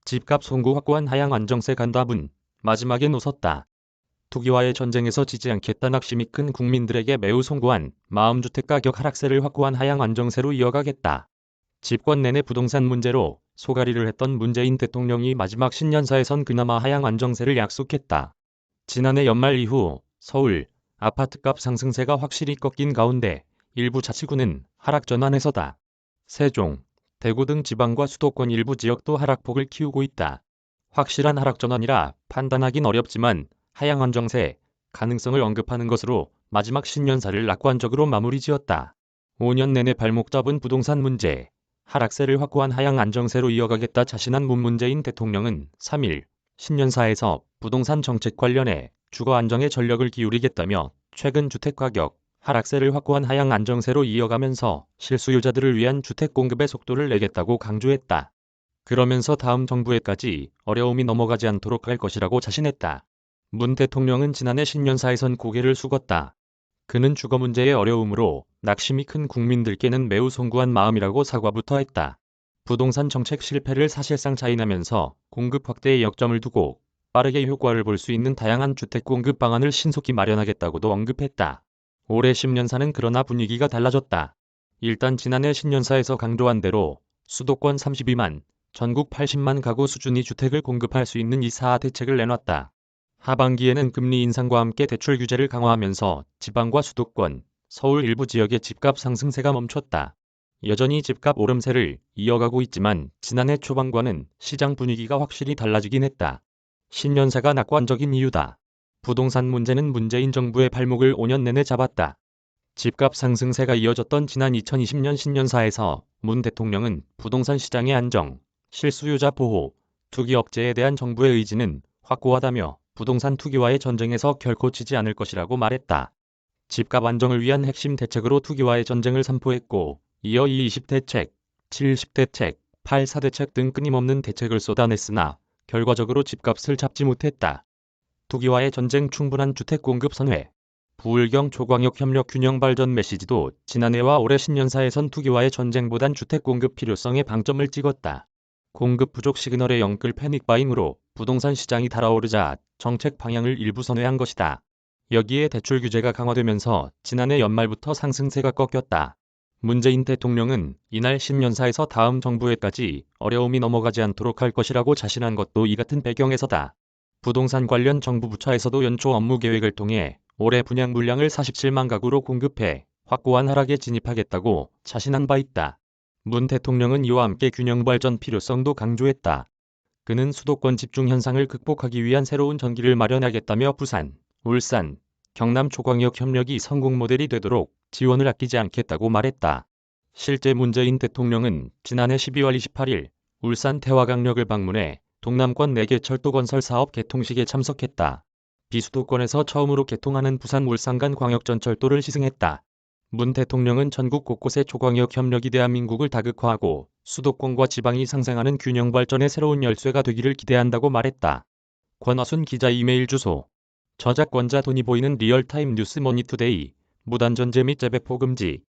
집값 송구 확고한 하향 안정세 간다분. 마지막엔 웃었다. 투기와의 전쟁에서 지지 않겠다 낙심이 큰 국민들에게 매우 송구한 마음 주택 가격 하락세를 확고한 하향 안정세로 이어가겠다. 집권 내내 부동산 문제로 소가리를 했던 문재인 대통령이 마지막 신년사에선 그나마 하향 안정세를 약속했다. 지난해 연말 이후 서울 아파트값 상승세가 확실히 꺾인 가운데 일부 자치구는 하락 전환에서다. 세종, 대구 등 지방과 수도권 일부 지역도 하락폭을 키우고 있다. 확실한 하락 전환이라 판단하긴 어렵지만 하향 안정세 가능성을 언급하는 것으로 마지막 신년사를 낙관적으로 마무리 지었다. 5년 내내 발목 잡은 부동산 문제, 하락세를 확고한 하향 안정세로 이어가겠다 자신한 문재인 대통령은 3일 신년사에서 부동산 정책 관련해 주거 안정에 전력을 기울이겠다며 최근 주택가격 하락세를 확고한 하향 안정세로 이어가면서 실수요자들을 위한 주택 공급의 속도를 내겠다고 강조했다. 그러면서 다음 정부에까지 어려움이 넘어가지 않도록 할 것이라고 자신했다. 문 대통령은 지난해 신년사에선 고개를 숙었다. 그는 주거 문제의 어려움으로 낙심이 큰 국민들께는 매우 송구한 마음이라고 사과부터 했다. 부동산 정책 실패를 사실상 자인하면서 공급 확대에 역점을 두고 빠르게 효과를 볼 수 있는 다양한 주택 공급 방안을 신속히 마련하겠다고도 언급했다. 올해 신년사는 그러나 분위기가 달라졌다. 일단 지난해 신년사에서 강조한 대로 수도권 32만, 전국 80만 가구 수준이 주택을 공급할 수 있는 2사 대책을 내놨다. 하반기에는 금리 인상과 함께 대출 규제를 강화하면서 지방과 수도권, 서울 일부 지역의 집값 상승세가 멈췄다. 여전히 집값 오름세를 이어가고 있지만 지난해 초반과는 시장 분위기가 확실히 달라지긴 했다. 신년사가 낙관적인 이유다. 부동산 문제는 문재인 정부의 발목을 5년 내내 잡았다. 집값 상승세가 이어졌던 지난 2020년 신년사에서 문 대통령은 부동산 시장의 안정, 실수요자 보호, 투기 억제에 대한 정부의 의지는 확고하다며 부동산 투기와의 전쟁에서 결코 지지 않을 것이라고 말했다. 집값 안정을 위한 핵심 대책으로 투기와의 전쟁을 선포했고 이어 20 대책, 70 대책, 84 대책 등 끊임없는 대책을 쏟아냈으나 결과적으로 집값을 잡지 못했다. 투기와의 전쟁 충분한 주택 공급 선회. 부울경 초광역 협력 균형 발전 메시지도 지난해와 올해 신년사에선 투기와의 전쟁보단 주택 공급 필요성에 방점을 찍었다. 공급 부족 시그널의 영끌 패닉 바잉으로 부동산 시장이 달아오르자 정책 방향을 일부 선회한 것이다. 여기에 대출 규제가 강화되면서 지난해 연말부터 상승세가 꺾였다. 문재인 대통령은 이날 신년사에서 다음 정부에까지 어려움이 넘어가지 않도록 할 것이라고 자신한 것도 이 같은 배경에서다. 부동산 관련 정부 부처에서도 연초 업무 계획을 통해 올해 분양 물량을 47만 가구로 공급해 확고한 하락에 진입하겠다고 자신한 바 있다. 문 대통령은 이와 함께 균형 발전 필요성도 강조했다. 그는 수도권 집중 현상을 극복하기 위한 새로운 전기를 마련하겠다며 부산, 울산, 경남 초광역 협력이 성공 모델이 되도록 지원을 아끼지 않겠다고 말했다. 실제 문재인 대통령은 지난해 12월 28일 울산 태화강력을 방문해 동남권 4개 철도 건설 사업 개통식에 참석했다. 비수도권에서 처음으로 개통하는 부산 울산 간 광역전철도를 시승했다. 문 대통령은 전국 곳곳의 초광역 협력이 대한민국을 다극화하고 수도권과 지방이 상생하는 균형 발전의 새로운 열쇠가 되기를 기대한다고 말했다. 권화순 기자 이메일 주소. 저작권자 돈이 보이는 리얼타임 뉴스 머니투데이. 무단전제 및 재배포 금지.